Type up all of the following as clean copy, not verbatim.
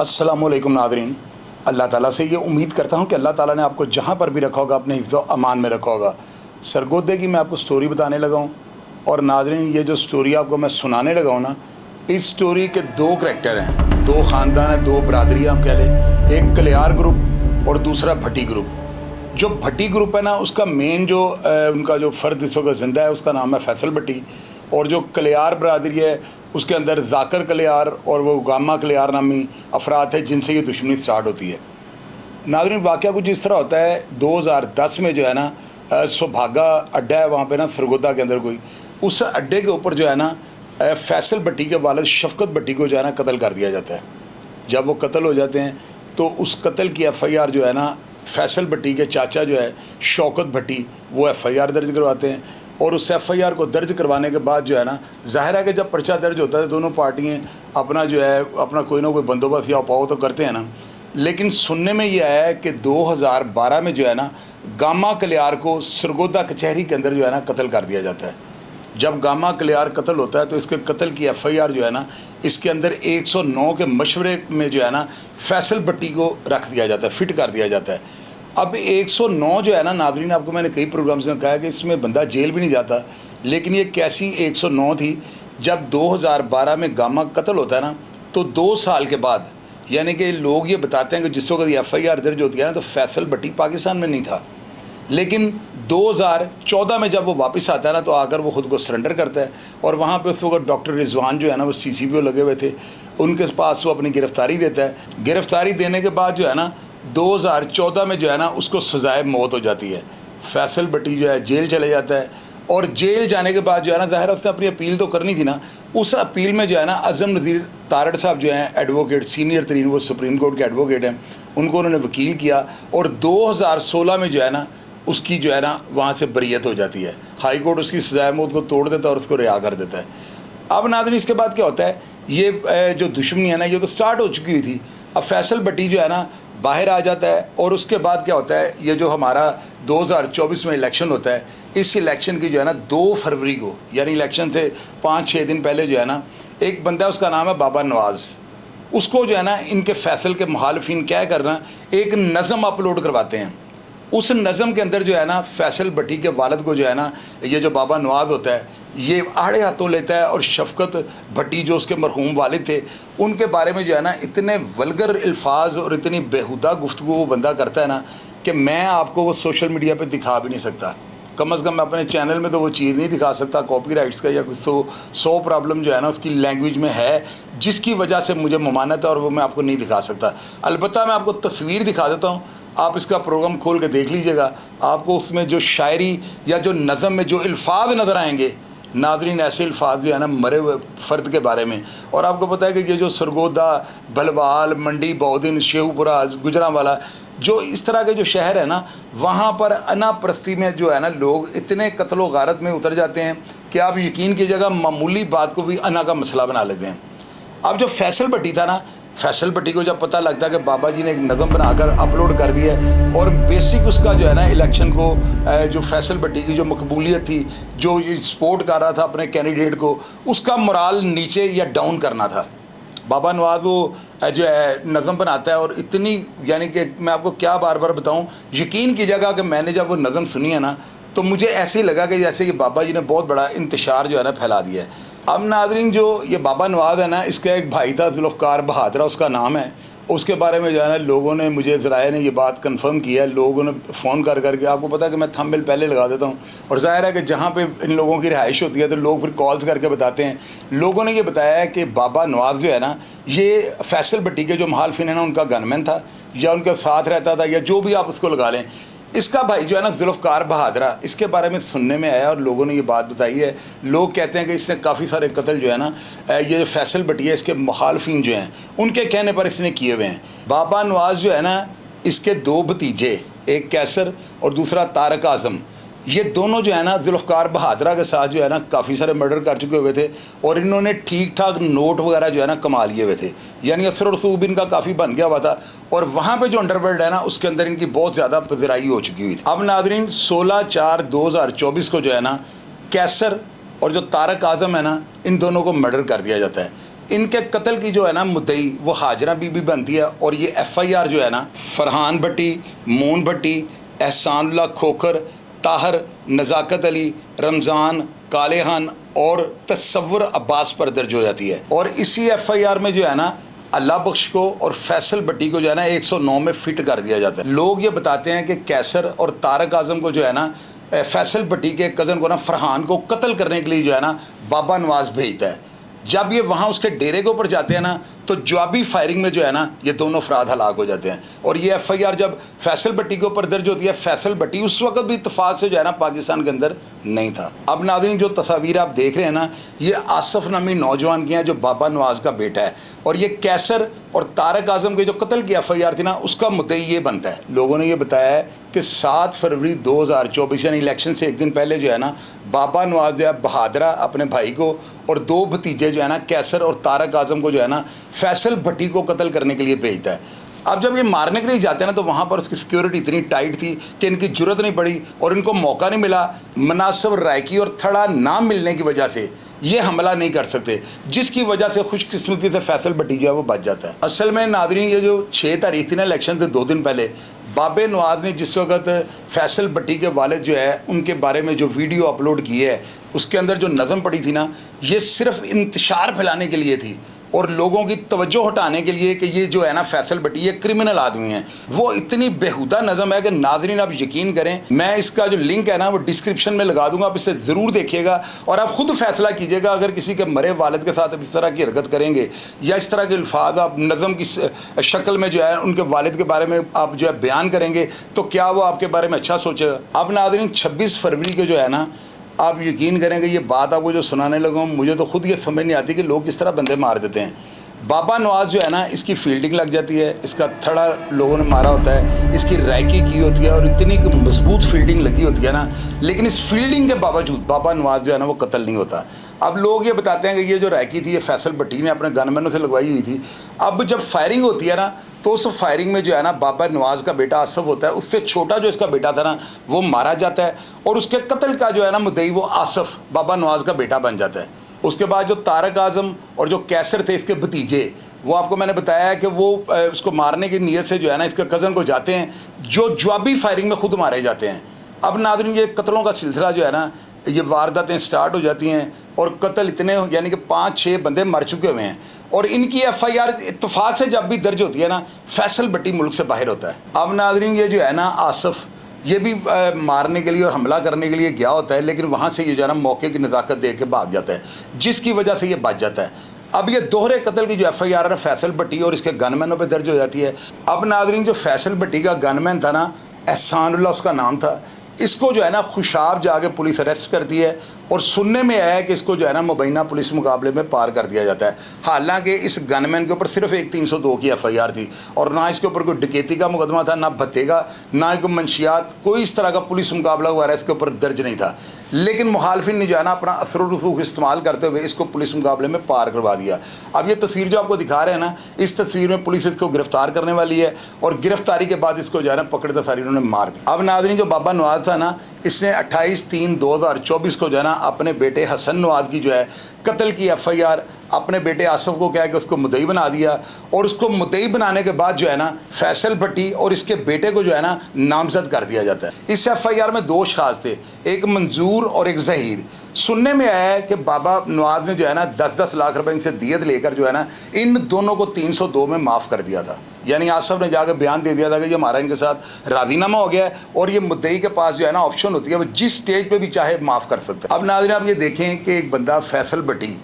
अस्सलामुअलैकुम नादरीन। अल्लाह ताला से ये उम्मीद करता हूँ कि अल्लाह ताला ने आपको जहाँ पर भी रखा होगा अपने हिफ्ज़ व अमान में रखा होगा। सरगोदे की मैं आपको स्टोरी बताने लगा हूँ और नादरीन ये जो स्टोरी आपको मैं सुनाने लगा हूँ ना, इस स्टोरी के दो करैक्टर हैं, दो ख़ानदान हैं, दो बरादरियाँ हम कह लें। एक कलियार ग्रुप और दूसरा भट्टी ग्रुप। जो भट्टी ग्रुप है ना, उसका मेन जो उनका जो फ़र्द इस वक्त ज़िंदा है उसका नाम है फैसल भट्टी। और जो कलियार बरादरी है उसके अंदर जाकर कलियार और वो गामा कलियार नामी अफराद है जिनसे ये दुश्मनी स्टार्ट होती है। नाज़रीन वाक़या कुछ इस तरह होता है, 2010 में जो है ना सौभागा अड्डा है वहाँ पे ना सरगोदा के अंदर कोई, उस अड्डे के ऊपर जो है ना फैसल भट्टी के वालिद शफ़कत भट्टी को जो है ना कत्ल कर दिया जाता है। जब वो कत्ल हो जाते हैं तो उस कत्ल की FIR जो है ना फैसल भट्टी के चाचा जो है शौकत भट्टी वो FIR दर्ज करवाते हैं। और उस FIR को दर्ज करवाने के बाद जो है ना ज़ाहिर है कि जब पर्चा दर्ज होता है दोनों पार्टियाँ अपना जो है अपना कोई ना कोई बंदोबस्त या उपाव तो करते हैं ना। लेकिन सुनने में ये आया है कि 2012 में जो है ना गामा कलियार को सरगोदा कचहरी के अंदर जो है ना कत्ल कर दिया जाता है। जब गामा कलियार कत्ल होता है तो इसके कत्ल की FIR जो है ना इसके अंदर 109 के मशवरे में जो है ना फैसल भट्टी को रख दिया जाता है, फिट कर दिया जाता है। अब 109 जो है ना नाज़रीन, आपको मैंने कई प्रोग्राम्स में कहा कि इसमें बंदा जेल भी नहीं जाता, लेकिन ये कैसी 109 थी। जब 2012 में गामा कत्ल होता है ना तो 2 साल के बाद, यानी कि लोग ये बताते हैं कि जिस वक्त FIR दर्ज होती है ना तो फैसल भट्टी पाकिस्तान में नहीं था, लेकिन 2014 में जब वो वापस आता है ना तो आकर वो ख़ुद को सरेंडर करता है। और वहाँ पे उस वक्त डॉक्टर रिजवान जो है ना वो CCPO लगे हुए थे, उनके पास वो अपनी गिरफ़्तारी देता है। गिरफ़्तारी देने के बाद जो है ना 2014 में जो है ना उसको सज़ाए मौत हो जाती है। फैसल भट्टी जो है जेल चले जाता है और जेल जाने के बाद जो है ना ज़ाहिर उसने अपनी अपील तो करनी थी ना, उस अपील में जो है ना अज़म नज़ीर तारड़ साहब जो हैं एडवोकेट सीनियर तरीन, वो सुप्रीम कोर्ट के एडवोकेट हैं, उनको उन्होंने वकील किया और 2016 में जो है ना उसकी जो है ना वहाँ से बरीयत हो जाती है। हाई कोर्ट उसकी सज़ाए मौत को तोड़ देता है और उसको रिहा कर देता है। अब नाज़रीन इसके बाद क्या होता है, ये जो दुश्मनी है ना ये तो स्टार्ट हो चुकी हुई थी। अब फैसल भट्टी जो है ना बाहर आ जाता है और उसके बाद क्या होता है, ये जो हमारा 2024 में इलेक्शन होता है, इस इलेक्शन की जो है ना 2 फरवरी को, यानी इलेक्शन से 5-6 दिन पहले जो है ना एक बंदा उसका नाम है बाबा नवाज़, उसको जो है ना इनके फैसल के मुखालिफिन क्या करना, एक नज़म अपलोड करवाते हैं। उस नज़म के अंदर जो है ना फैसल भट्टी के वालिद को जो है ना ये जो बाबा नवाज़ होता है ये आड़े हाथों लेता है और शफ़कत भट्टी जो उसके मरहूम वालिद थे उनके बारे में जो है ना इतने वल्गर अल्फाज और इतनी बेहुदा गुफ्तगू वो बंदा करता है ना कि मैं आपको वो सोशल मीडिया पे दिखा भी नहीं सकता। कम से कम मैं अपने चैनल में तो वो चीज़ नहीं दिखा सकता, कॉपीराइट्स का या कुछ तो 100 प्रॉब्लम जो है ना उसकी लैंग्वेज में है जिसकी वजह से मुझे ममानत है और वो मैं आपको नहीं दिखा सकता। अलबत्ता मैं आपको तस्वीर दिखा देता हूँ, आप इसका प्रोग्राम खोल के देख लीजिएगा, आपको उसमें जो शायरी या जो नज़म में जो अल्फाज नज़र आएंगे नाज़रीन, ऐसे अल्फाज जो है ना मरे हुए फ़र्द के बारे में। और आपको पता है कि ये जो सरगोदा, बलवाल, मंडी, बौदिन, शेखुपुरा, गुजरांवाला, जो इस तरह के जो शहर है ना वहाँ पर अना परस्ती में जो है ना लोग इतने कत्ल व गारत में उतर जाते हैं कि आप यकीन कीजिएगा मामूली बात को भी अना का मसला बना लेते हैं। अब जो फैसल भट्टी था ना, फैसल भट्टी को जब पता लगता है कि बाबा जी ने एक नज़म बनाकर अपलोड कर दिया है और बेसिक उसका जो है ना इलेक्शन को जो फैसल भट्टी की जो मकबूलियत थी, जो सपोर्ट कर रहा था अपने कैंडिडेट को, उसका मोराल नीचे या डाउन करना था। बाबा नवाज़ वो जो है नज़म बनाता है और इतनी, यानी कि मैं आपको क्या बार बार बताऊँ, यकीन कीजिएगा कि मैंने जब वो नज़म सुनी है ना तो मुझे ऐसे ही लगा कि जैसे कि बाबा जी ने बहुत बड़ा इंतशार जो है ना फैला दिया है। अब नाज़रीन जो ये बाबा नवाज़ है ना, इसका एक भाई था जुल्फ़कार बहादुर उसका नाम है, उसके बारे में जो है ना लोगों ने, मुझे ज़राए ने ये बात कंफर्म किया है, लोगों ने फ़ोन कर करके, आपको पता है कि मैं थंबनेल पहले लगा देता हूँ और ज़ाहिर है कि जहाँ पे इन लोगों की रिहाइश होती है तो लोग फिर कॉल्स करके बताते हैं। लोगों ने ये बताया है कि बाबा नवाज़ जो है ना ये फैसल भट्टी के जो मुखालिफिन है ना उनका गनमैन था या उनके साथ रहता था या जो भी आप उसको लगा लें। इसका भाई जो है ना जुल्फ़कार बहादुर, इसके बारे में सुनने में आया और लोगों ने ये बात बताई है। लोग कहते हैं कि इसने काफ़ी सारे कत्ल जो है ना ये जो फैसल भट्टी है इसके मुखालिफिन जो हैं उनके कहने पर इसने किए हुए हैं। बाबा नवाज़ जो है ना इसके 2 भतीजे, एक कैसर और दूसरा तारक आज़म, ये दोनों जो है ना जुल्फ़कार बहादुर के साथ जो है ना काफ़ी सारे मर्डर कर चुके हुए थे और इन्होंने ठीक ठाक नोट वगैरह जो है ना कमा लिए हुए थे, यानी असर और रसूब इनका काफ़ी बन गया हुआ था और वहाँ पे जो अंडरवर्ल्ड है ना उसके अंदर इनकी बहुत ज़्यादा पजराई हो चुकी हुई थी। अब नाज़रीन 16/4/2024 को जो है ना कैसर और जो तारक आज़म है ना इन दोनों को मर्डर कर दिया जाता है। इनके कत्ल की जो है ना मुद्दई वो हाजरा बीबी बनती है। और ये FIR जो है ना फरहान भट्टी, मून भट्टी, एहसानुल्लाह खोखर, ताहर, नज़ाकत अली, रमज़ान, कालेहान और तसव्वुर अब्बास पर दर्ज हो जाती है। और इसी FIR में जो है ना अल्लाह बख्श को और फैसल भट्टी को जो है ना 109 में फिट कर दिया जाता है। लोग ये बताते हैं कि कैसर और तारक आज़म को जो है ना फैसल भट्टी के कज़न को ना फरहान को कत्ल करने के लिए जो है ना बाबा नवाज भेजता है। जब ये वहाँ उसके डेरे के ऊपर जाते हैं ना तो जवाबी फायरिंग में जो है ना ये दोनों अफराद हलाक हो जाते हैं। और ये FIR जब फैसल भट्टी के ऊपर दर्ज होती है, फैसल भट्टी उस वक्त भी इत्तेफाक से जो है ना पाकिस्तान के अंदर नहीं था। अब नाज़रीन जो तस्वीर आप देख रहे हैं ना ये आसफ नामी नौजवान की हैं जो बाबा नवाज का बेटा है। और ये कैसर और तारक आज़म के जो कत्ल की FIR थी ना उसका मुद्दई ये बनता है। लोगों ने ये बताया है कि 7 फरवरी 2024 यानी इलेक्शन से एक दिन पहले जो है ना बाबा नवाज जो है बहादरा अपने भाई को और 2 भतीजे जो है ना कैसर और तारक आज़म को जो है ना फैसल भट्टी को कत्ल करने के लिए भेजता है। अब जब ये मारने के लिए जाते हैं ना तो वहाँ पर उसकी सिक्योरिटी इतनी टाइट थी कि इनकी जरूरत नहीं पड़ी और इनको मौका नहीं मिला। मुनासिब रायकी और थड़ा ना मिलने की वजह से ये हमला नहीं कर सकते, जिसकी वजह से खुशकिस्मती से फैसल भट्टी जो है वो बच जाता है। असल में नादरीन ये जो 6 तारीख थी ना इलेक्शन से 2 दिन पहले बाबे नवाज ने जिस वक्त फैसल भट्टी के वालिद जो है उनके बारे में जो वीडियो अपलोड की है उसके अंदर जो नज़म पड़ी थी ना ये सिर्फ इंतशार फैलाने के लिए थी और लोगों की तवज्जो हटाने के लिए कि ये जो है ना फैसल भट्टी ये क्रिमिनल आदमी हैं। वो इतनी बेहुदा नज़म है कि नाज़रीन आप यकीन करें, मैं इसका जो लिंक है ना वो डिस्क्रिप्शन में लगा दूंगा, आप इसे ज़रूर देखिएगा और आप ख़ुद फैसला कीजिएगा। अगर किसी के मरे वालिद के साथ इस तरह की हरकत करेंगे या इस तरह के अल्फाज आप नज़म की शक्ल में जो है उनके वालिद के बारे में आप जो है बयान करेंगे तो क्या वो आपके बारे में अच्छा सोचेगा। अब नाज़रीन 26 फरवरी को जो है ना आप यकीन करेंगे ये बात आपको जो सुनाने लगा हूँ मुझे तो खुद ये समझ नहीं आती कि लोग किस तरह बंदे मार देते हैं। बाबा नवाज जो है ना इसकी फील्डिंग लग जाती है, इसका थड़ा लोगों ने मारा होता है, इसकी रैकी की होती है और इतनी मजबूत फील्डिंग लगी होती है ना, लेकिन इस फील्डिंग के बावजूद बाबा नवाज जो है ना वो कत्ल नहीं होता। अब लोग ये बताते हैं कि ये जो रैकी थी ये फैसल भट्टी ने अपने गनमैनों से लगवाई हुई थी। अब जब फायरिंग होती है ना तो उस फायरिंग में जो है ना बाबा नवाज का बेटा आसफ होता है, उससे छोटा जो इसका बेटा था ना वो मारा जाता है और उसके कत्ल का जो है ना मुद्दई वो आसफ बाबा नवाज का बेटा बन जाता है। उसके बाद जो तारक आज़म और जो कैसर थे इसके भतीजे, वो आपको मैंने बताया है कि वो उसको मारने की नीयत से जो है ना इसके कज़न को जाते हैं जो जवाबी फायरिंग में खुद मारे जाते हैं। अब नाज़रीन ये कत्लों का सिलसिला जो है ना ये वारदातें स्टार्ट हो जाती हैं और कत्ल इतने यानी कि 5-6 बंदे मर चुके हुए हैं और इनकी FIR इत्तेफाक से जब भी दर्ज होती है ना फैसल भट्टी मुल्क से बाहर होता है। अब नाज़रीन ये जो है ना आसफ ये भी मारने के लिए और हमला करने के लिए गया होता है, लेकिन वहाँ से ये जो है ना मौके की नज़ाकत दे के भाग जाता है जिसकी वजह से ये बच जाता है। अब ये दोहरे कत्ल की जो FIR है फैसल भट्टी और इसके गनमैनों पे दर्ज हो जाती है। अब नाज़रीन जो फैसल भट्टी का गनमैन था ना एहसानुल्लाह उसका नाम था, इसको जो है ना खुशाब जाके पुलिस अरेस्ट करती है और सुनने में आया है कि इसको जो है ना मुबैना पुलिस मुकाबले में पार कर दिया जाता है। हालांकि इस गनमैन के ऊपर सिर्फ एक 302 की FIR थी और ना इसके ऊपर कोई डकैती का मुकदमा था, ना भत्ते का, ना कोई मंशियात, कोई इस तरह का पुलिस मुकाबला वगैरह इसके ऊपर दर्ज नहीं था। लेकिन मुखालफिन ने जो है ना अपना असर रसूख इस्तेमाल करते हुए इसको पुलिस मुकाबले में पार करवा दिया। अब ये तस्वीर जो आपको दिखा रहे हैं ना इस तस्वीर में पुलिस इसको गिरफ्तार करने वाली है और गिरफ्तारी के बाद इसको जो है ना पकड़ते सारी उन्होंने मार दिया। अब नाज़रीन जो बाबा नवाज था ना इसने 28/3/2024 को जो है ना अपने बेटे हसन नवाज की जो है कत्ल की FIR अपने बेटे आसफ को क्या है कि उसको मुद्दई बना दिया और उसको मुद्दई बनाने के बाद जो है ना फैसल भट्टी और इसके बेटे को जो है ना नामजद कर दिया जाता है। इस FIR में 2 अशखास थे, एक मंजूर और एक जहीर। सुनने में आया है कि बाबा नवाज ने जो है ना 10-10 लाख रुपए इनसे दियत लेकर जो है ना इन दोनों को 302 में माफ़ कर दिया था। यानी आसफ ने जाकर बयान दे दिया था कि ये हमारा इनके साथ राजीनामा हो गया है और ये मुद्दई के पास जो है ना ऑप्शन होती है वो जिस स्टेज पे भी चाहे माफ़ कर सकते हैं। अब नाज़रीन आप ये देखें कि एक बंदा फैसल भट्टी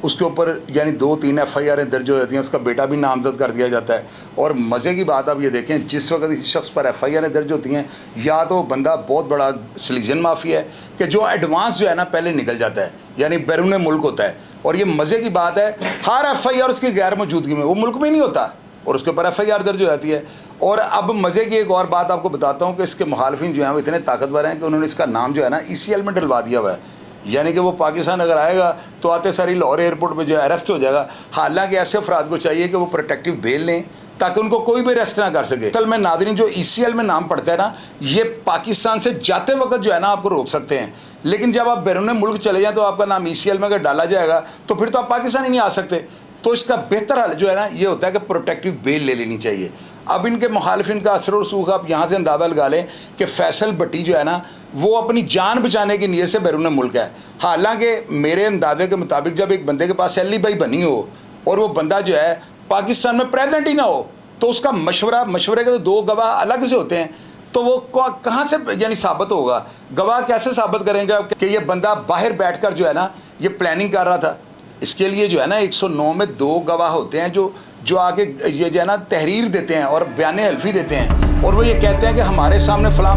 उसके ऊपर यानी 2-3 FIR दर्ज हो जाती हैं, उसका बेटा भी नामजद कर दिया जाता है। और मज़े की बात आप ये देखें जिस वक्त इस शख्स पर FIR दर्ज होती हैं या तो बंदा बहुत बड़ा सलीजन माफ़ी है कि जो एडवांस जो है ना पहले निकल जाता है यानी बैरून मुल्क होता है। और ये मज़े की बात है हर FIR उसकी गैर मौजूदगी में वो मुल्क में नहीं होता और उसके ऊपर FIR दर्ज हो जाती है। और अब मज़े की एक और बात आपको बताता हूँ कि इसके मुखालफिन जो हैं वो इतने ताकतवर हैं कि उन्होंने इसका नाम जो है ना ECL में डलवा दिया हुआ है, यानी कि वो पाकिस्तान अगर आएगा तो आते सारी लाहौर एयरपोर्ट पे जो है अरेस्ट हो जाएगा। हालांकि ऐसे अफराद को चाहिए कि वो प्रोटेक्टिव बेल लें ताकि उनको कोई भी अरेस्ट ना कर सके। असल में नाज़रीन जो ECL में नाम पड़ता है ना ये पाकिस्तान से जाते वक्त जो है ना आपको रोक सकते हैं, लेकिन जब आप बैरून मुल्क चले जाएँ तो आपका नाम ECL में अगर डाला जाएगा तो फिर तो आप पाकिस्तान ही नहीं आ सकते। तो इसका बेहतर हल जो है ना ये होता है कि प्रोटेक्टिव बेल ले लेनी चाहिए। अब इनके मुखालिफिन का असर और सूख आप यहाँ से अंदाज़ा लगा लें कि फैसल भट्टी जो है ना वो अपनी जान बचाने की नीयत से बैरून मुल्क है। हालांकि मेरे अंदाजे के मुताबिक जब एक बंदे के पास एलिबाई बनी हो और वो बंदा जो है पाकिस्तान में प्रेजेंट ही ना हो तो उसका मशवरे के तो दो गवाह अलग से होते हैं, तो वो कहाँ से यानी साबित होगा? गवाह कैसे साबित करेंगे कि ये बंदा बाहर बैठकर जो है ना ये प्लानिंग कर रहा था? इसके लिए जो है ना 109 में 2 गवाह होते हैं जो आके ये जो है ना तहरीर देते हैं और बयान हल्फी देते हैं, और वो ये कहते हैं कि हमारे सामने फ़लाँ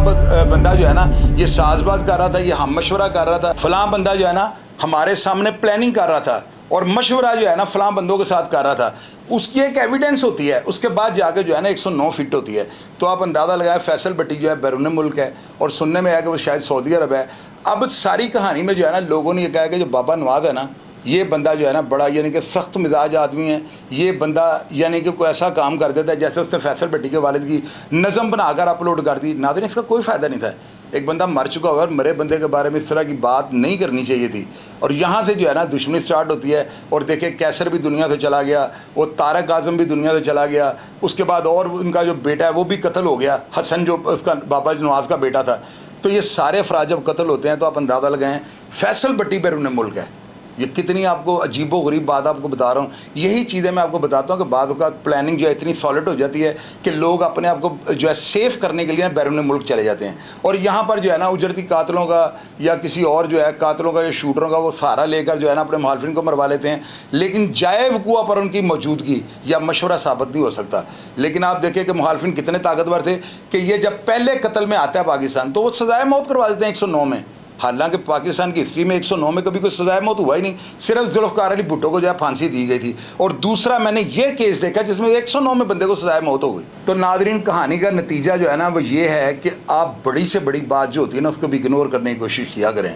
बंदा जो है ना ये साजबाज कर रहा था, ये हम मशवरा कर रहा था, फ़लाँ बंदा जो है ना हमारे सामने प्लानिंग कर रहा था और मशवरा जो है ना फ़लाँ बंदों के साथ कर रहा था। उसकी एक एविडेंस होती है, उसके बाद जाके जो है ना 109 फिट होती है। तो आप अंदाज़ा लगाएं फैसल भट्टी जो है बैरून मुल्क है और सुनने में आया कि वो शायद सऊदी अरब है। अब सारी कहानी में जो है ना लोगों ने ये कहा कि जो बाबा नवाज है ना ये बंदा जो है ना बड़ा यानी कि सख्त मिजाज आदमी है, ये बंदा यानी कि कोई ऐसा काम कर देता है जैसे उसने फैसल भट्टी के वालिद की नज़म बनाकर अपलोड कर दी। नाज़रीन इसका कोई फ़ायदा नहीं था। एक बंदा मर चुका हुआ और मरे बंदे के बारे में इस तरह की बात नहीं करनी चाहिए थी, और यहाँ से जो है ना दुश्मनी स्टार्ट होती है। और देखिए कैसर भी दुनिया से चला गया, वो तारक आज़म भी दुनिया से चला गया, उसके बाद और उनका जो बेटा है वो भी कत्ल हो गया, हसन जो उसका बाबा नवाज का बेटा था। तो ये सारे अफराद जब कत्ल होते हैं तो आप अंदाज़ा लगाएं फैसल भट्टी बैरून मुल्क है। ये कितनी आपको अजीबो गरीब बात आपको बता रहा हूँ। यही चीज़ें मैं आपको बताता हूँ कि बाद का प्लानिंग जो है इतनी सॉलिड हो जाती है कि लोग अपने आप को जो है सेफ़ करने के लिए बैरून मुल्क चले जाते हैं, और यहाँ पर जो है ना उजरती कातलों का या किसी और जो है कातलों का या शूटरों का वो सहारा लेकर जो है ना अपने मुखालिफिन को मरवा लेते हैं, लेकिन जाए वक़ुआ पर उनकी मौजूदगी या मशवरा साबित नहीं हो सकता। लेकिन आप देखिए कि मुखालिफिन कितने ताकतवर थे कि ये जब पहले कत्ल में आता है पाकिस्तान तो वो सजाए मौत करवा देते हैं 109 में। हालांकि पाकिस्तान की हिस्ट्री में 109 में कभी कोई सजाए मौत हुआ ही नहीं, सिर्फ जुल्फ़िकार अली भुट्टो को जो है फांसी दी गई थी, और दूसरा मैंने ये केस देखा जिसमें 109 में बंदे को सजाए मौत हो गई। तो नादरीन कहानी का नतीजा जो है ना वो ये है कि आप बड़ी से बड़ी बात जो होती है ना उसको भी इग्नोर करने की कोशिश किया करें।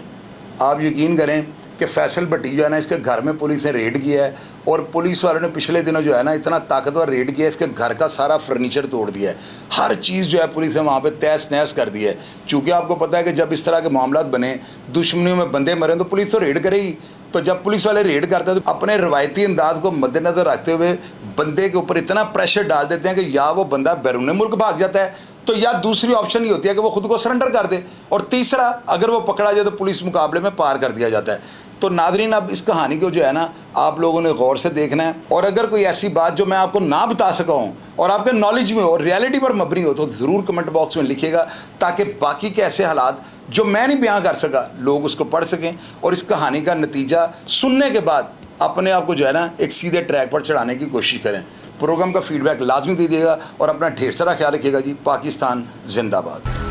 आप यकीन करें कि फैसल भट्टी जो है ना इसके घर में पुलिस ने रेड किया है, और पुलिस वालों ने पिछले दिनों जो है ना इतना ताकतवर रेड किया है, इसके घर का सारा फर्नीचर तोड़ दिया है, हर चीज़ जो है पुलिस ने वहाँ पे तहस नहस कर दी है। चूँकि आपको पता है कि जब इस तरह के मामला बने, दुश्मनियों में बंदे मरे, तो पुलिस तो रेड करेगी। तो जब पुलिस वाले रेड करते हैं तो अपने रवायती अंदाज को मद्देनज़र रखते हुए बंदे के ऊपर इतना प्रेशर डाल देते हैं कि या वो बंदा बैरून मुल्क भाग जाता है, तो या दूसरी ऑप्शन ये होती है कि वो खुद को सरेंडर कर दे, और तीसरा अगर वो पकड़ा जाए तो पुलिस मुकाबले में पार कर दिया जाता है। तो नादरीन अब इस कहानी को जो है ना आप लोगों ने गौर से देखना है, और अगर कोई ऐसी बात जो मैं आपको ना बता सका हूँ और आपके नॉलेज में हो और रियलिटी पर मबनी हो तो ज़रूर कमेंट बॉक्स में लिखिएगा, ताकि बाकी के ऐसे हालात जो मैं नहीं बयां कर सका लोग उसको पढ़ सकें और इस कहानी का नतीजा सुनने के बाद अपने आप को जो है ना एक सीधे ट्रैक पर चढ़ाने की कोशिश करें। प्रोग्राम का फीडबैक लाजमी दीजिएगा और अपना ढेर सारा ख्याल रखिएगा जी। पाकिस्तान जिंदाबाद।